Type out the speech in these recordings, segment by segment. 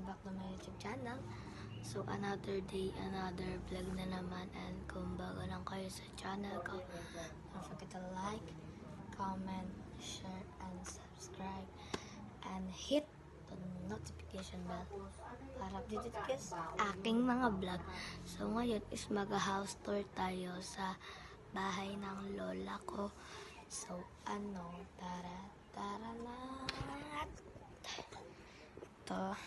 welcome back to my YouTube channel. So, another day, another vlog na naman. And kung bago lang kayo sa channel ko, don't forget to like, comment, share, and subscribe. And hit the notification bell para updated kayo sa aking mga vlog. So, ngayon is mag-house tour tayo sa bahay ng lola ko. So, tara na. Ito.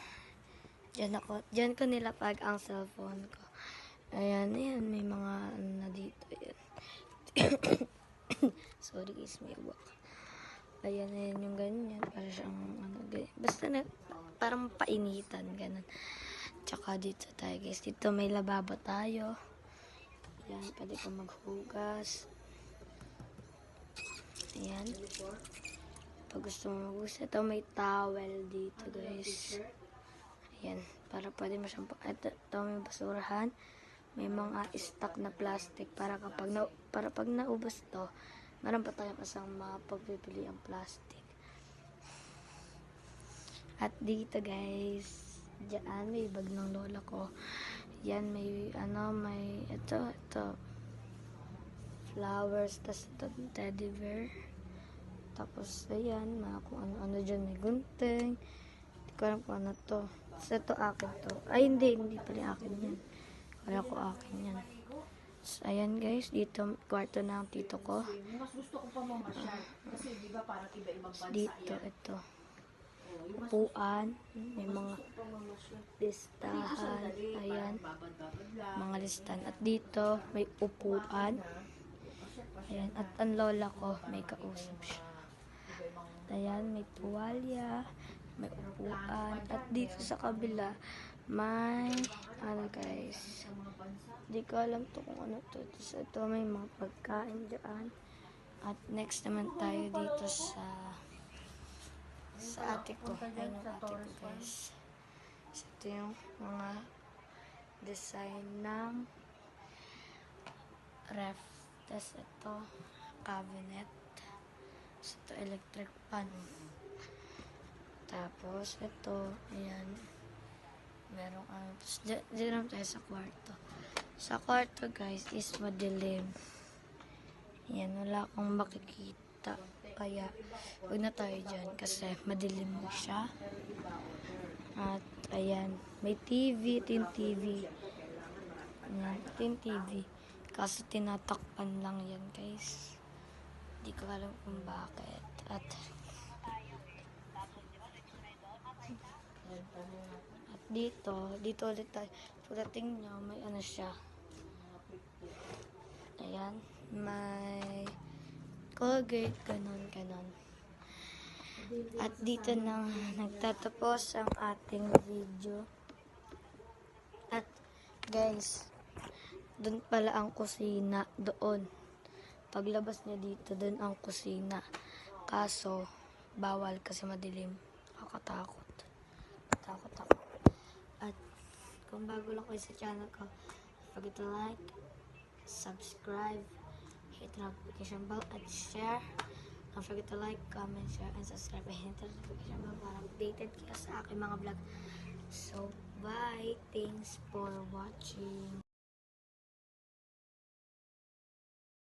Diyan ko nilapag ang cellphone ko. Ayan, may mga na dito. Ayan. Sorry guys, may uwak. Ayan, yung ganyan. Para siyang, ganyan. Basta parang painitan, ganun. Tsaka dito tayo guys. Dito may lababo tayo. Ayan, pwede ka maghugas. Ayan. Pag gusto mo maghugas, ito may towel dito guys. Ayan, para pwede mo siyang, ito may basurahan. May mga stock na plastic para pag naubos to, meron pa tayong kasama pagpipili ang plastic. At dito guys, diyan may bag ng lola ko. Yan, may ito flowers, tas ito teddy bear. Tapos ayan, mga kung ano dyan, may gunting. Hindi ko alam kung ano to. Tapos ito akin to. Ay hindi pala akin yan. Wala ko akin yan. So, ayan guys, dito kwarto ng tito ko. Mas gusto ko pa mamasyal. Kasi di ba parang iba-ibang bansa Dito, ito. Upuan. May mga listahan. Ayan. Mga listahan. At dito, may upuan. Ayan. At ang lola ko, may kausap siya. Ayan, may tuwalya. May upuan. At dito sa kabila, may guys. Hindi ko alam to kung ano to. So, ito may mga pagkain dyan. At next naman tayo dito sa ate ko. Ayan yung ate ko guys. So, ito yung mga design ng ref. Tapos ito, cabinet. So, ito electric pan. Tapos ito, ayan. Merong tapos dyan tayo sa kwarto. Sa kwarto guys is madilim. Yan, wala akong makikita. Kaya, huwag na tayo dyan kasi madilim mo siya. At, ayan, may TV. Ito yung TV. Ayan, ito yung TV. Kaso tinatakpan lang yan guys. Hindi ko alam kung bakit. At dito ulit tayo. Pagdating nyo, may ano siya. Ayan, may Colgate, ganon. At dito na nagtatapos ang ating video. At guys, doon pala ang kusina, doon. Paglabas niya dito, doon ang kusina. Kaso, bawal kasi madilim. Nakakatakot. Takot ako. At kung bago lang kayo sa channel ko, don't forget to like, subscribe, hit the notification bell, at share. Don't forget to like, comment, share, and subscribe, and hit the notification bell para updated kayo sa aking mga vlog. So, bye! Thanks for watching.